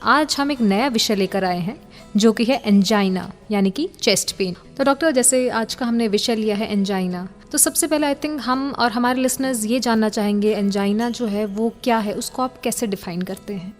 आज हम एक नया विषय लेकर आए हैं जो कि है एंजाइना यानी कि चेस्ट पेन। तो डॉक्टर, जैसे आज का हमने विषय लिया है एंजाइना, तो सबसे पहले आई थिंक हम और हमारे लिसनर्स ये जानना चाहेंगे एंजाइना जो है वो क्या है, उसको आप कैसे डिफाइन करते हैं?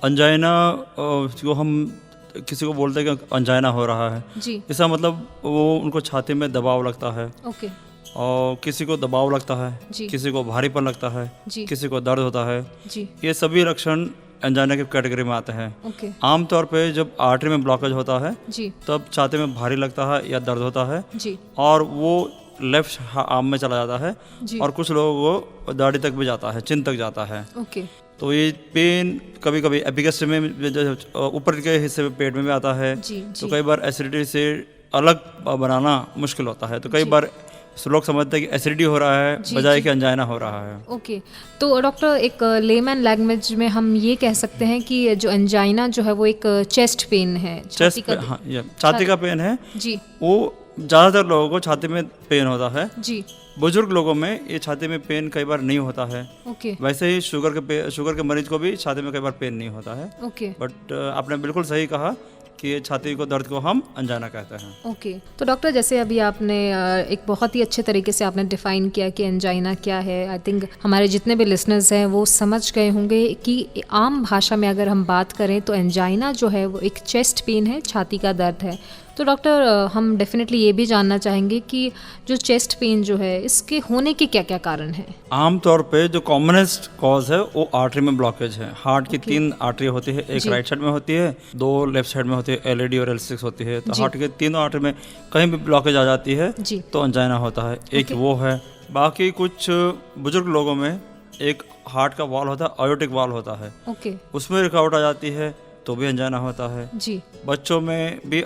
एंजाइना जो हम किसी को बोलते हैं कि एंजाइना हो रहा है जी। इसका मतलब वो उनको छाती में दबाव लगता है। ओके। और किसी को दबाव लगता है जी। किसी को भारीपन लगता है जी। किसी को दर्द होता है। जी। ये सभी लक्षण एंजाइना की कैटेगरी में आते हैं। ओके। आमतौर पे जब आर्टरी में ब्लॉकेज होता है जी। तब छाती में भारी लगता है या दर्द होता है जी। और वो लेफ्ट आर्म में चला जाता है जी। और कुछ लोगों को दाढ़ी तक भी जाता है, चिन तक जाता है। ओके। तो ये पेन कभी कभी एपिगस में ऊपर के हिस्से में पेट में भी आता है। जी। तो जी। कई बार एसिडिटी से अलग बनाना मुश्किल होता है। तो कई बार लोग समझते हैं कि एसिडिटी हो रहा है जी, बजाय जी। कि एंजाइना हो रहा है। ओके। तो डॉक्टर, एक लेमैन लैंग्वेज में हम ये कह सकते हैं कि जो एंजाइना जो है वो एक चेस्ट पेन है, छाती चेस्ट का। हाँ, ये छाती का पेन है। जी। वो ज़्यादातर लोगों को छाती में पेन होता है। जी। बुजुर्ग लोगों में ये छाती में पेन कई बार नहीं होता है। ओके। वैसे ही शुगर के मरीज को भी छाती में कई बार पेन नहीं होता है। ओके। बट आपने बिल्कुल सही कहा कि ये छाती को दर्द को हम एंजाइना कहते हैं। ओके। तो डॉक्टर, जैसे अभी आपने एक बहुत ही अच्छे तरीके से आपने डिफाइन किया कि एंजाइना क्या है। आई थिंक हमारे जितने भी लिसनर्स हैं वो समझ गए होंगे कि आम भाषा में अगर हम बात करें तो एंजाइना जो है वो एक चेस्ट पेन है, छाती का दर्द है। तो डॉक्टर, हम डेफिनेटली ये भी जानना चाहेंगे कि जो चेस्ट पेन जो है इसके होने के क्या क्या कारण हैं? आमतौर पे जो कॉमनेस्ट कॉज है वो आर्टरी में ब्लॉकेज है। हार्ट की 3 आर्टरी होती है, एक राइट साइड में होती है, 2 लेफ्ट साइड में होती है, एलएडी और एल6 होती है। तो हार्ट के तीनों आर्टरी में कहीं भी ब्लॉकेज आ जाती है जी। तो एंजाइना होता है। एक वो है। बाकी कुछ बुजुर्ग लोगों में एक हार्ट का वाल होता है, आयोटिक वाल होता है, ओके। उसमें रुकावट आ जाती है तो भी एंजाइना होता है। जी। बच्चों में भी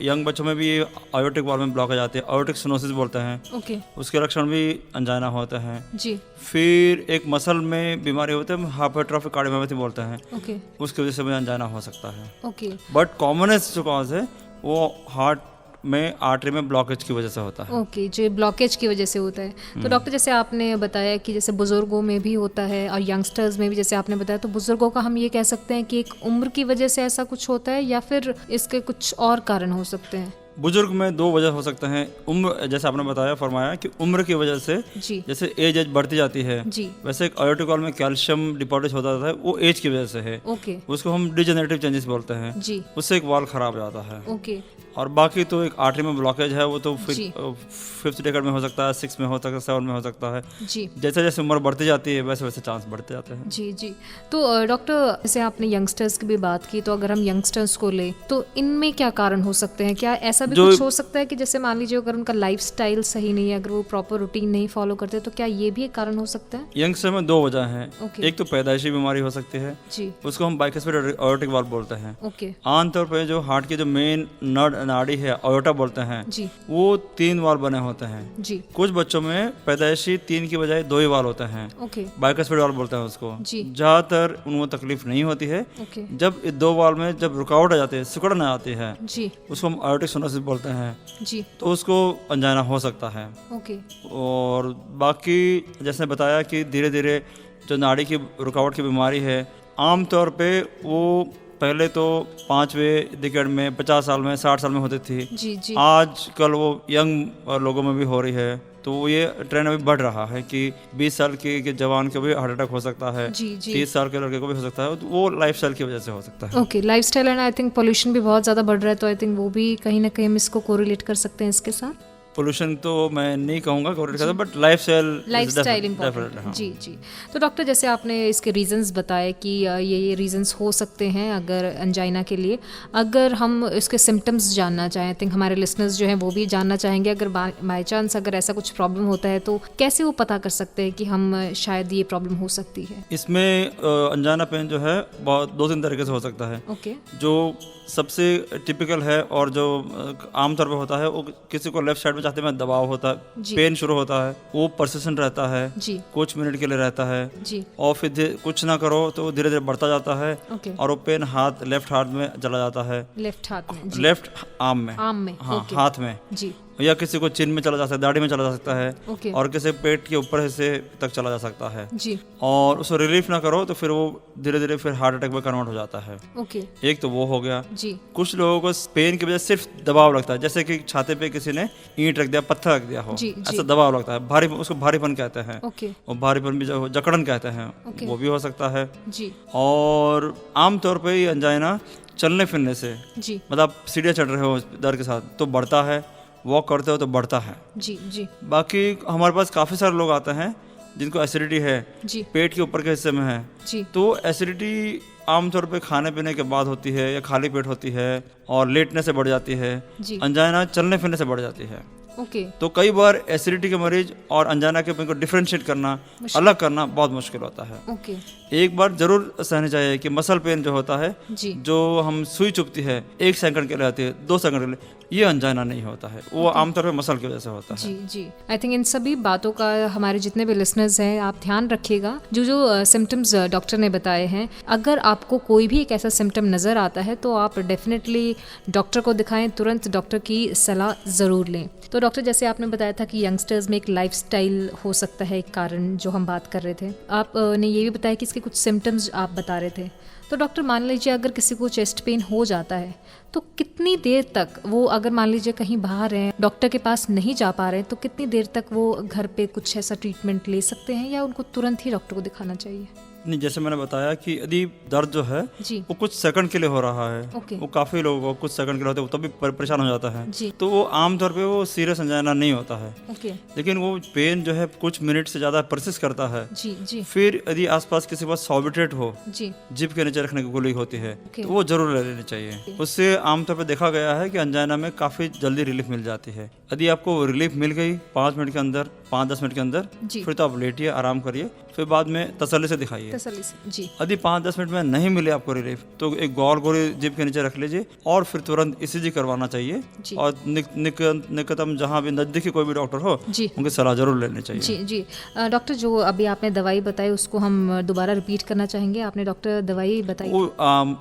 यंग बच्चों में भी आयोटिक वाल्व में ब्लॉकेज आती है, आयोटिक स्टेनोसिस बोलते हैं। ओके। उसके लक्षण भी एंजाइना होते हैं। जी। फिर एक मसल में बीमारी होती है, हाइपरट्रोफिक कार्डियोमायोपैथी बोलते हैं, ओके। उसकी वजह से भी एंजाइना हो सकता है। ओके। बट कॉमनेस्ट जो कॉज है वो हार्ट में आर्टरी में ब्लॉकेज की वजह से होता है। ओके, जो ब्लॉकेज की वजह से होता है। तो डॉक्टर, जैसे आपने बताया कि जैसे बुजुर्गों में भी होता है और यंगस्टर्स में भी जैसे आपने बताया, तो बुजुर्गों का हम ये कह सकते हैं कि एक उम्र की वजह से ऐसा कुछ होता है या फिर इसके कुछ और कारण हो सकते हैं? बुजुर्ग में 2 वजह हो सकते हैं। उम्र, जैसे आपने बताया फरमाया कि उम्र की वजह से, जी। जैसे एज बढ़ती जाती है, जी। वैसे एक आयोटिक वाल्व में कैल्शियम डिपॉजिट होता है, वो एज की वजह से है। ओके। उसको हम डिजेनरेटिव चेंजेस बोलते हैं। जी। उससे एक वाल खराब हो जाता है। ओके। और बाकी तो एक आर्टरी में ब्लॉकेज है वो तो जी। 5th डेकेड में हो सकता है, 6 में हो सकता है, 7 में हो सकता है। जी। जैसे जैसे उम्र बढ़ती जाती है वैसे वैसे चांस बढ़ते जाते हैं। जी। जी। तो डॉक्टर, जैसे आपने यंगस्टर्स की भी बात की, तो अगर हम यंगस्टर्स को ले तो इनमें क्या कारण हो सकते हैं? क्या ऐसा भी कुछ हो सकता है कि जैसे मान लीजिए अगर उनका लाइफस्टाइल सही नहीं है, अगर वो प्रॉपर रूटीन नहीं फॉलो करते, तो क्या ये भी एक कारण हो सकता है? यंगस्टर में 2 वजह हैं। ओके। एक तो पैदाइशी बीमारी हो सकती है, जी। उसको हम बाइकस्फीड आयोटिक वाल्व बोलते हैं। ओके। आमतौर पर जो हार्ट की जो मेन नाड़ी है आयोटा बोलते हैं, जी। वो 3 वाल्व बने होते हैं। जी। कुछ बच्चों में पैदाइशी 3 की बजाय 2 ही वाल्व होते हैं, ओके। बाइकस्फीड वाल्व बोलते हैं उसको। जी। ज़्यादातर उनको तकलीफ नहीं होती है। ओके। जब 2 वाल्व में जब रुकावट आ जाती है, सिकुड़न आ जाती है, जी। उसको हम आयोटिक स्टेनोसिस बोलते हैं, जी। तो उसको एंजाइना हो सकता है। ओके। और बाकी जैसे बताया कि धीरे धीरे जो नाड़ी की रुकावट की बीमारी है, आमतौर पे वो पहले तो 5वें डिकेड में 50 साल में 60 साल में होती थी। जी। जी। आज कल वो यंग लोगों में भी हो रही है। तो ये ट्रेंड अभी बढ़ रहा है कि 20 साल के जवान को भी हार्ट अटैक हो सकता है। जी। जी। 30 साल के लड़के को भी हो सकता है। तो वो लाइफस्टाइल की वजह से हो सकता है। Okay, lifestyle and I think pollution भी बहुत ज़्यादा बढ़ रहा है, तो आई थिंक वो भी कहीं ना कहीं हम इसको कोरिलेट कर सकते हैं इसके साथ। पोल्यूशन तो मैं नहीं कहूँगा कोरिलेट करता, बट लाइफस्टाइल इम्पोर्टेंट है। जी। जी। तो डॉक्टर, जैसे आपने इसके रीजंस बताए कि ये रीजंस हो सकते हैं अगर एंजाइना के लिए, अगर हम इसके सिम्टम्स जानना चाहें, आई थिंक हमारे लिसनर्स जो हैं वो भी जानना चाहेंगे, अगर बाय चांस अगर ऐसा कुछ प्रॉब्लम होता है तो कैसे वो पता कर सकते हैं कि हम शायद ये प्रॉब्लम हो सकती है? इसमें एंजाइना पेन जो है बहुत 2-3 तरीके से हो सकता है। ओके। जो सबसे टिपिकल है और जो आमतौर पर होता है, वो किसी को लेफ्ट साइड में छाती में दबाव होता है, पेन शुरू होता है, वो परसिस्टेंट रहता है। जी। कुछ मिनट के लिए रहता है। जी। और फिर कुछ ना करो तो धीरे धीरे बढ़ता जाता है। ओके। और वो पेन लेफ्ट हाथ में चला जाता है, लेफ्ट हाथ में? जी। लेफ्ट आर्म में, आर्म में? हाँ, ओके। हाथ में। जी। या किसी को चिन में चला जा सकता है, दाढ़ी में चला जा सकता है, ओके और किसी पेट के ऊपर हिस्से तक चला जा सकता है। जी और उसको रिलीफ ना करो तो फिर वो धीरे धीरे फिर हार्ट अटैक में कन्वर्ट हो जाता है। ओके एक तो वो हो गया। जी कुछ लोगों को पेन की वजह से सिर्फ दबाव लगता है, जैसे कि छाती पे किसी ने ईंट रख दिया, पत्थर रख दिया हो, जी, जी। ऐसा दबाव लगता है, भारी, उसको भारीपन कहते हैं। ओके और भारीपन भी जो जकड़न कहते हैं, ओके। वो भी हो सकता है। जी और आमतौर पे ये अंजाइना चलने फिरने से, जी मतलब सीढ़ियाँ चढ़ रहे हो दर्द के साथ तो बढ़ता है, वॉक करते हो तो बढ़ता है। जी जी बाकी हमारे पास काफ़ी सारे लोग आते हैं जिनको एसिडिटी है, जी पेट के ऊपर के हिस्से में है। जी तो एसिडिटी आमतौर पे खाने पीने के बाद होती है या खाली पेट होती है और लेटने से बढ़ जाती है। जी अंजाइना चलने फिरने से बढ़ जाती है। ओके तो कई बार एसिडिटी के मरीज और अंजाइना के पेन को डिफ्रेंशिएट करना, अलग करना बहुत मुश्किल होता है। ओके एक बार जरूर सहनी चाहिए कि मसल पेन जो होता है, जी जो हम सुई चुभती है 1 सेकंड के लिए आती है, 2 सेकंड के लिए, ये अंजाइना नहीं होता है, वो आमतौर पे मसल की वजह से होता है। जी जी आई थिंक इन सभी बातों का हमारे जितने भी लिसनर्स हैं आप ध्यान रखिएगा। जो जो सिम्टम्स डॉक्टर ने बताए हैं, अगर आपको कोई भी एक ऐसा सिम्टम नज़र आता है तो आप डेफिनेटली डॉक्टर को दिखाएं, तुरंत डॉक्टर की सलाह ज़रूर लें। तो डॉक्टर, जैसे आपने बताया था कि यंगस्टर्स में एक लाइफस्टाइल हो सकता है एक कारण जो हम बात कर रहे थे, आपने ये भी बताया कि इसके कुछ सिम्टम्स आप बता रहे थे। तो डॉक्टर, मान लीजिए अगर किसी को चेस्ट पेन हो जाता है तो कितनी देर तक वो, अगर मान लीजिए कहीं बाहर हैं, डॉक्टर के पास नहीं जा पा रहे हैं, तो कितनी देर तक वो घर पे कुछ ऐसा ट्रीटमेंट ले सकते हैं या उनको तुरंत ही डॉक्टर को दिखाना चाहिए? नहीं, जैसे मैंने बताया कि यदि दर्द जो है जी वो कुछ सेकंड के लिए हो रहा है, ओके वो काफ़ी लोगों को कुछ सेकंड के लिए होते हैं, वो तभी परेशान हो जाता है, जी तो वो आमतौर पे वो सीरियस अंजाइना नहीं होता है। ओके लेकिन वो पेन जो है कुछ मिनट से ज़्यादा परसिस्ट करता है। जी जी फिर यदि आसपास किसी के पास सॉर्बिट्रेट हो, जी जिप के नीचे रखने की गोली होती है, ओके। तो वो जरूर ले लेनी चाहिए। उससे आमतौर पर देखा गया है कि अंजाइना में काफ़ी जल्दी रिलीफ मिल जाती है। यदि आपको रिलीफ मिल गई 5 मिनट के अंदर, 5-10 मिनट के अंदर, जी फिर तो आप लेटिए, आराम करिए, फिर बाद में तसल्ली से दिखाइए। तसल्ली से जी यदि 5-10 मिनट में नहीं मिले आपको रिलीफ तो एक गौर गोली जिप के नीचे रख लीजिए और फिर तुरंत ईसीजी करवाना चाहिए। जी। और निकटतम जहाँ भी नज़दीकी कोई भी डॉक्टर हो जी उनकी सलाह जरूर लेनी चाहिए। जी जी डॉक्टर, जो अभी आपने दवाई बताई उसको हम दोबारा रिपीट करना चाहेंगे। आपने डॉक्टर दवाई बताई वो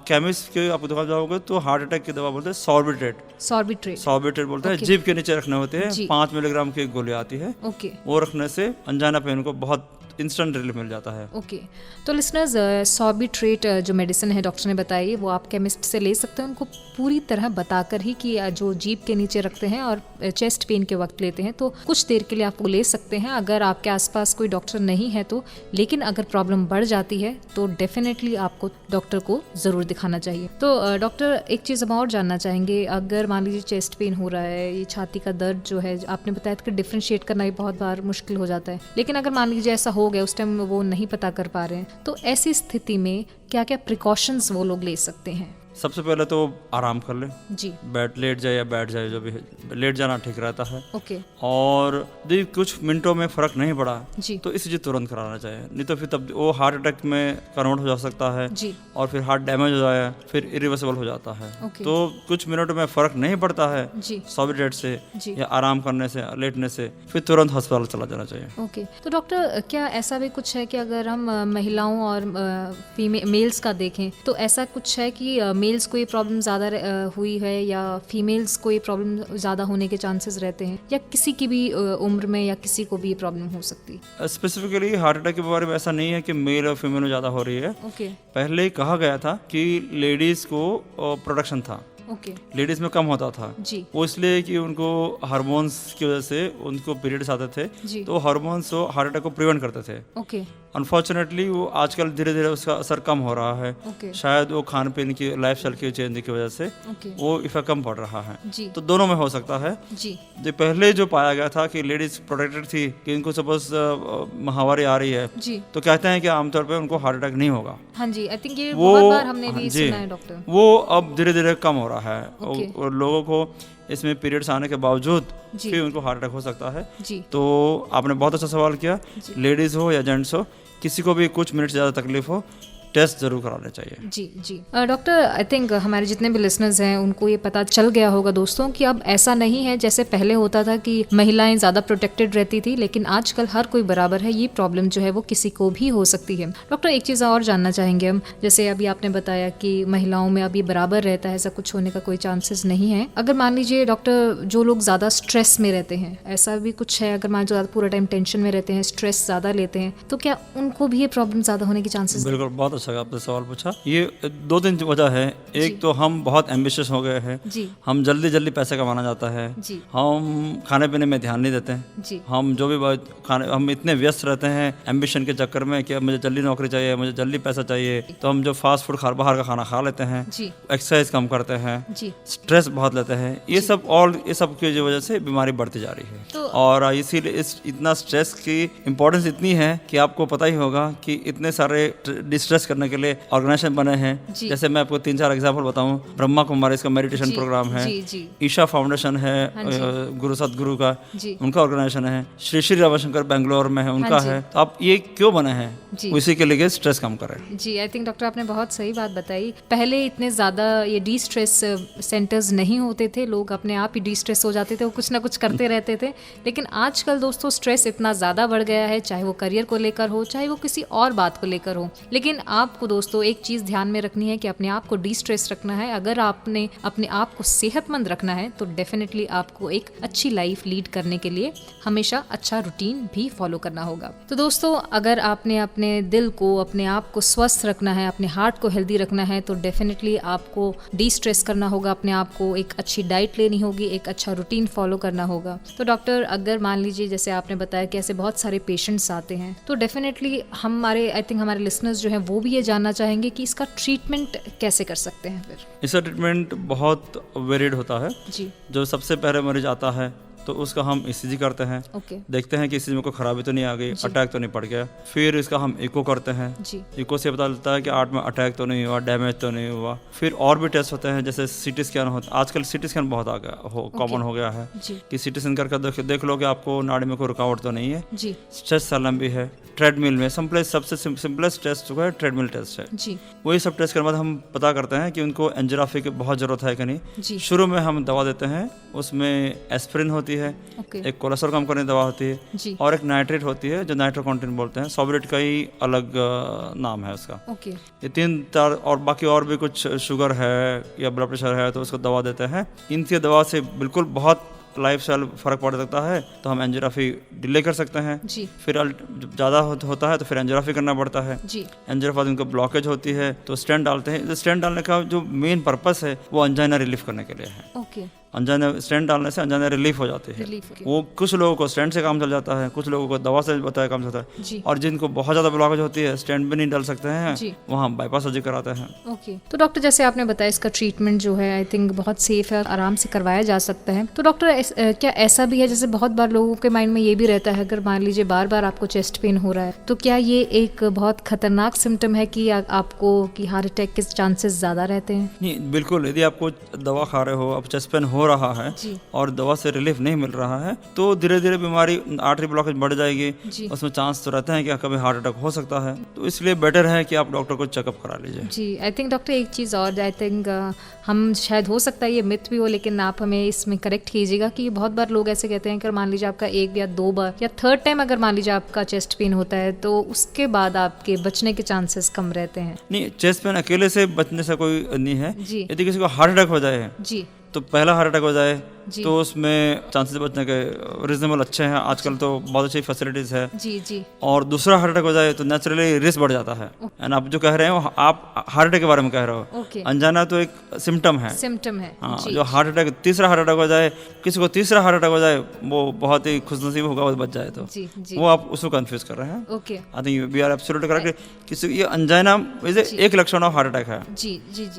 केमिस्ट के आप दुकान जाओगे तो हार्ट अटैक की दवा बोलते हैं सॉर्बिट्रेट, सॉर्बिट्रेट। सॉर्बिट्रेट बोलते हैं, ओके। जिप के नीचे रखने होते हैं, जी। 5 मिलीग्राम की एक गोली आती है, ओके वो रखने से अंजाइना पेन को बहुत इंस्टेंट रिलीफ मिल जाता है। ओके। तो लिसनर्स, सॉर्बिट्रेट जो मेडिसिन है डॉक्टर ने बताई, वो आप केमिस्ट से ले सकते हैं, उनको पूरी तरह बताकर ही कि जो जीभ के नीचे रखते हैं और चेस्ट पेन के वक्त लेते हैं, तो कुछ देर के लिए आप वो ले सकते हैं अगर आपके आसपास कोई डॉक्टर नहीं है तो। लेकिन अगर प्रॉब्लम बढ़ जाती है तो डेफिनेटली आपको डॉक्टर को ज़रूर दिखाना चाहिए। तो डॉक्टर, एक चीज़ हम और जानना चाहेंगे, अगर मान लीजिए चेस्ट पेन हो रहा है, ये छाती का दर्द जो है, आपने बताया था कि डिफ्रेंशिएट करना भी बहुत बार मुश्किल हो जाता है, लेकिन अगर मान लीजिए ऐसा हो गया, उस टाइम वो नहीं पता कर पा रहे हैं, तो ऐसी स्थिति में क्या क्या प्रिकॉशंस वो लोग ले सकते हैं? सबसे पहले तो आराम कर ले, जी बैठ लेट जाए या बैठ जाए, जो भी है, लेट जाना ठीक रहता है। ओके और यदि कुछ मिनटों में फर्क नहीं पड़ा जी तो ईसीजी तुरंत कराना चाहिए, नहीं तो फिर तब वो हार्ट अटैक में कन्वर्ट हो जा सकता है जी और फिर हार्ट डैमेज हो जाए, फिर इरिवर्सिबल हो जाता है। ओके। तो कुछ मिनटों में फर्क नहीं पड़ता है जी सॉर्बिट्रेट से जी या आराम करने से, लेटने से, फिर तुरंत अस्पताल चला जाना चाहिए। ओके। तो डॉक्टर, क्या ऐसा भी कुछ है कि अगर हम महिलाओं और मेल्स का देखें तो ऐसा कुछ है कि मेल्स को ये प्रॉब्लम ज़्यादा हुई है या फीमेल्स को ये प्रॉब्लम ज़्यादा होने के चांसेस रहते हैं, या किसी की भी उम्र में या किसी को भी ये प्रॉब्लम हो सकती है? स्पेसिफिकली हार्ट अटैक के बारे में ऐसा नहीं है कि मेल और फीमेल में ज़्यादा हो रही है। ओके पहले कहा गया था कि लेडीज़ को प्रोडक्शन था, ओके लेडीज़ में कम होता था, जी वो इसलिए कि उनको हार्मोन्स की वजह से उनको पीरियड्स आते थे, जी तो हार्मोन्स हार्ट अटैक को प्रिवेंट करते थे। ओके अनफॉर्चुनेटली वो आजकल धीरे धीरे उसका असर कम हो रहा है, ओके शायद वो खान पीन की लाइफ स्टाइल की चेंज की वजह से ओके वो इफेक्ट कम पड़ रहा है। जी तो दोनों में हो सकता है। जी जो पहले जो पाया गया था कि लेडीज प्रोटेक्टेड थी, कि इनको सपोज महावारी आ रही है, जी तो कहते हैं कि आमतौर पे उनको हार्ट अटैक नहीं होगा। हाँ जी, आई थिंक ये वो बहुत बार हमने भी जी, सुना है डॉक्टर। वो अब धीरे धीरे कम हो रहा है ओके। और लोगों को इसमें पीरियड्स आने के बावजूद जी। भी उनको हार्ट अटैक हो सकता है। जी तो आपने बहुत अच्छा सवाल किया। जी। लेडीज़ हो या जेंट्स हो, किसी को भी कुछ मिनट से ज़्यादा तकलीफ हो, टेस्ट ज़रूर कराने चाहिए। जी जी डॉक्टर, आई थिंक हमारे जितने भी लिसनर्स हैं उनको ये पता चल गया होगा दोस्तों कि अब ऐसा नहीं है जैसे पहले होता था कि महिलाएं ज़्यादा प्रोटेक्टेड रहती थी, लेकिन आजकल हर कोई बराबर है। ये प्रॉब्लम जो है वो किसी को भी हो सकती है। डॉक्टर, एक चीज़ और जानना चाहेंगे हम, जैसे अभी आपने बताया कि महिलाओं में अब ये बराबर रहता है, ऐसा कुछ होने का कोई चांसेस नहीं है। अगर मान लीजिए डॉक्टर, जो लोग ज़्यादा स्ट्रेस में रहते हैं, ऐसा भी कुछ है, अगर मान लीजिए पूरा टाइम टेंशन में रहते हैं, स्ट्रेस ज़्यादा लेते हैं, तो क्या उनको भी ये प्रॉब्लम ज़्यादा होने के चांसेस? बिल्कुल, बहुत अच्छा आपने सवाल पूछा। ये 2-3 वजह है। एक तो हम बहुत एम्बिशियस हो गए हैं, हम जल्दी जल्दी पैसे कमाना चाहता है, हम खाने पीने में ध्यान नहीं देते हैं, हम जो भी हम इतने व्यस्त रहते हैं एम्बिशन के चक्कर में कि मुझे जल्दी नौकरी चाहिए, मुझे जल्दी पैसा चाहिए, तो हम जो फास्ट फूड बाहर का खाना खा लेते हैं, एक्सरसाइज कम करते हैं, स्ट्रेस बहुत लेते हैं। ये सब की वजह से बीमारी बढ़ती जा रही है। और इसीलिए इतना स्ट्रेस की इम्पोर्टेंस इतनी है कि आपको पता ही होगा कि इतने सारे डिस्ट्रेस करने के लिए ऑर्गेनाइजेशन बने हैं। जैसे मैं आपको 3-4 एग्जांपल बताऊं, ब्रह्मा कुमारी इसका मेडिटेशन प्रोग्राम है, ईशा फाउंडेशन है गुरु सतगुरु का, उनका ऑर्गेनाइजेशन है, श्री श्री रविशंकर बेंगलोर में है, उनका है। तो आप ये क्यों बने हैं? उसी के लिए स्ट्रेस कम करें। जी, आई थिंक डॉक्टर आपने बहुत सही बात बताई। पहले इतने ज़्यादा ये डी स्ट्रेस सेंटर्स नहीं होते थे, लोग अपने आप ही डी स्ट्रेस हो जाते थे, वो कुछ ना कुछ करते रहते थे। लेकिन आजकल दोस्तों स्ट्रेस इतना ज़्यादा बढ़ गया है, चाहे वो करियर को लेकर हो, चाहे वो किसी और बात को लेकर हो। लेकिन आपको दोस्तों एक चीज़ ध्यान में रखनी है कि अपने आप को डी स्ट्रेस रखना है। अगर आपने अपने आप को सेहतमंद रखना है तो डेफिनेटली आपको एक अच्छी लाइफ लीड करने के लिए हमेशा अच्छा रूटीन भी फॉलो करना होगा। तो दोस्तों, अगर आपने अपने दिल को, अपने आप को स्वस्थ रखना है, अपने हार्ट को हेल्दी रखना है, तो डेफिनेटली आपको डी स्ट्रेस करना होगा, अपने आप को एक अच्छी डाइट लेनी होगी, एक अच्छा रूटीन फॉलो करना होगा। तो डॉक्टर, अगर मान लीजिए जैसे आपने बताया कि ऐसे बहुत सारे पेशेंट्स आते हैं, तो डेफिनेटली हमारे लिसनर्स जो हैं वो भी ये जानना चाहेंगे कि इसका ट्रीटमेंट कैसे कर सकते हैं फिर? इसका ट्रीटमेंट बहुत वेरिड होता है जी। जो सबसे पहले मरीज आता है तो उसका हम ईसीजी करते हैं, देखते हैं कि ईसीजी में कोई खराबी तो नहीं आ गई, अटैक तो नहीं पड़ गया। फिर इसका हम इको करते हैं, इको से पता चलता है कि हार्ट में अटैक तो नहीं हुआ, डैमेज तो नहीं हुआ। फिर और भी टेस्ट होते हैं, जैसे सीटी स्कैन होता है। आजकल सीटी स्कैन बहुत आ गया, कॉमन हो गया है कि सीटी स्कैन करके देख लो कि आपको नाड़ी में कोई रुकावट तो नहीं है। स्ट्रेस सैलम भी है, ट्रेडमिल में सबसे सिंपलेस्ट टेस्ट जो है ट्रेडमिल टेस्ट है। वही सब टेस्ट करने के बाद हम पता करते हैं कि उनको एंजियोग्राफी की बहुत ज़रूरत है कि नहीं। शुरू में हम दवा देते हैं, उसमें एस्पिरिन होती है, एक कोलेस्ट्रॉल कम करने की दवा होती है, और एक नाइट्रेट होती है जो नाइट्रोकॉन्टिन बोलते हैं। सॉल्वेट का ही अलग नाम है उसका। ये 3-4 और बाकी और भी कुछ शुगर है या ब्लड प्रेशर है तो उसको दवा देते हैं। इनकी दवा से बिल्कुल बहुत लाइफ स्टाइल फर्क पड़ सकता है, तो हम एंजियोग्राफी डिले कर सकते हैं। फिर ज़्यादा होता है तो फिर एंजियोग्राफी करना पड़ता है। एंजियोग्राफी उनको ब्लॉकेज होती है तो स्टेंट डालते हैं। स्टेंट डालने का जो मेन पर्पस है वो अंजाइना रिलीफ करने के लिए है। अंजाइना स्टेंट डालने से अंजाइना रिलीफ हो जाती है। वो कुछ लोगों को स्टेंट से काम चल जाता है, कुछ लोगों को दवा से बताया काम चलता है, और जिनको बहुत ज़्यादा ब्लॉकेज होती है, स्टेंट भी नहीं डाल सकते हैं, वहाँ बाईपास सर्जरी कराते हैं। तो डॉक्टर, जैसे आपने बताया इसका ट्रीटमेंट जो है आई थिंक बहुत सेफ है, आराम से करवाया जा सकता है। तो डॉक्टर, क्या ऐसा भी है, जैसे बहुत बार लोगों के माइंड में ये भी रहता है, अगर मान लीजिए बार बार आपको चेस्ट पेन हो रहा है तो क्या ये एक बहुत खतरनाक सिम्टम है कि आपको कि हार्ट अटैक के चांसेस ज़्यादा रहते हैं? नहीं, बिल्कुल। यदि आपको दवा खा रहे हो, अब चेस्ट पेन हो रहा है और दवा से रिलीफ नहीं मिल रहा है तो धीरे धीरे बीमारी, आर्टरी ब्लॉकेज बढ़ जाएगी, उसमें चांस तो रहते हैं कि कभी हार्ट अटैक हो सकता है। तो इसलिए बेटर है कि आप डॉक्टर को चेकअप करा लीजिए। जी, आई थिंक डॉक्टर एक चीज़ और, आई थिंक हम शायद हो सकता है ये मिथ भी हो, लेकिन आप हमें इसमें करेक्ट कीजिएगा कि बहुत बार लोग ऐसे कहते हैं कि मान लीजिए आपका 1 या 2 बार या 3rd टाइम अगर मान लीजिए आपका चेस्ट पेन होता है तो उसके बाद आपके बचने के चांसेस कम रहते हैं। नहीं, चेस्ट पेन अकेले से बचने से कोई नहीं है। यदि किसी को हार्ट अटैक हो जाए तो पहला हार्ट अटैक हो जाए तो उसमें चांसेस बचने के रीजनेबल अच्छे हैं। आजकल तो बहुत अच्छी फैसिलिटीज है। और दूसरा हार्ट अटैक हो जाए तो नेचुरली रिस्क बढ़ जाता है। एंड आप जो कह रहे हो, आप हार्ट अटैक के बारे में कह रहे हो, अनजाना तो एक सिम्टम है। हाँ, जो हार्ट अटैक, तीसरा हार्ट अटैक हो जाए, किसी को तीसरा हार्ट अटैक हो जाए, वो बहुत ही खुशनसीब होगा वो बच जाए तो। वो आप उसको कंफ्यूज कर रहे हैं। I think we are absolutely correct. किसी ये अनजाना एक लक्षण ऑफ हार्ट अटैक है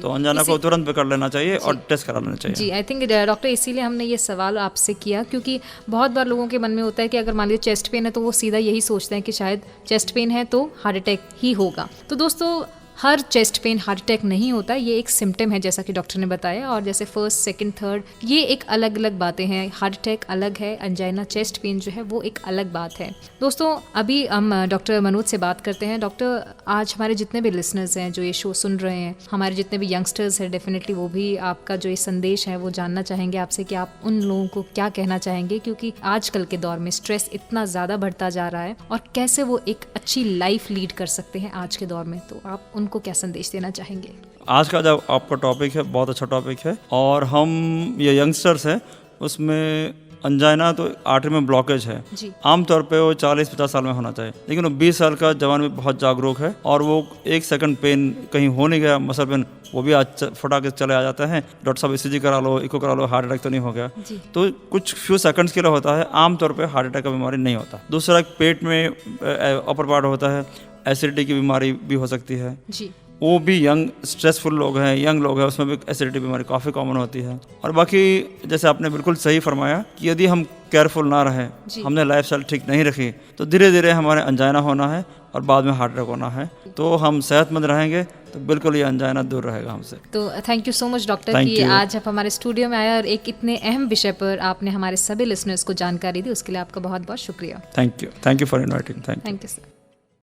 तो अनजाना को तुरंत पकड़ लेना चाहिए और टेस्ट करा लेना चाहिए। आई थिंक डॉक्टर, इसीलिए हमने ये सवाल आपसे किया क्योंकि बहुत बार लोगों के मन में होता है कि अगर मान लीजिए चेस्ट पेन है तो वो सीधा यही सोचते हैं कि शायद चेस्ट पेन है तो हार्ट अटैक ही होगा। तो दोस्तों, हर चेस्ट पेन हार्ट अटैक नहीं होता, ये एक सिम्टम है जैसा कि डॉक्टर ने बताया। और जैसे फर्स्ट, सेकंड, थर्ड, ये एक अलग अलग बातें हैं। हार्ट अटैक अलग है, एंजाइना चेस्ट पेन जो है वो एक अलग बात है। दोस्तों अभी हम डॉक्टर मनोज से बात करते हैं। डॉक्टर, आज हमारे जितने भी लिसनर्स हैं जो ये शो सुन रहे हैं, हमारे जितने भी यंगस्टर्स हैं, डेफिनेटली वो भी आपका जो ये संदेश है वो जानना चाहेंगे आपसे कि आप उन लोगों को क्या कहना चाहेंगे, क्योंकि आजकल के दौर में स्ट्रेस इतना ज़्यादा बढ़ता जा रहा है और कैसे वो एक अच्छी लाइफ लीड कर सकते हैं आज के दौर में। तो आप उनको क्या संदेश देना चाहेंगे? आज का जो आपका टॉपिक है बहुत अच्छा टॉपिक है, और हम ये यंगस्टर्स हैं उसमें अंजाइना तो आर्टरी में ब्लॉकेज है। आमतौर पे वो 40-50 साल में होना चाहिए, लेकिन वो 20 साल का जवान भी बहुत जागरूक है और वो 1 सेकंड पेन कहीं हो नहीं गया, मसल पेन, वो भी आज फटा के चले आ जाता है। डॉक्टर साहब ECG करा लो, इको करा लो, हार्ट अटैक तो नहीं हो गया। तो कुछ फ्यू सेकंड्स के लिए होता है, आमतौर पे हार्ट अटैक का बीमारी नहीं होता। दूसरा, पेट में अपर पार्ट होता है, एसिडिटी की बीमारी भी हो सकती है जी। वो भी यंग स्ट्रेसफुल लोग हैं, यंग लोग हैं, उसमें भी एसिडिटी बीमारी काफ़ी कॉमन होती है। और बाकी जैसे आपने बिल्कुल सही फरमाया कि यदि हम केयरफुल ना रहें, हमने लाइफस्टाइल ठीक नहीं रखी, तो धीरे धीरे हमारे अंजाइना होना है और बाद में हार्ट अटैक होना है। तो हम सेहतमंद रहेंगे तो बिल्कुल ये अंजाइना दूर रहेगा हमसे। तो thank you so much doctor कि आज आप हमारे स्टूडियो में आए और एक इतने अहम विषय पर आपने हमारे सभी लिसनर्स को जानकारी दी, उसके लिए आपका बहुत बहुत शुक्रिया। Thank you for inviting. Thank you sir.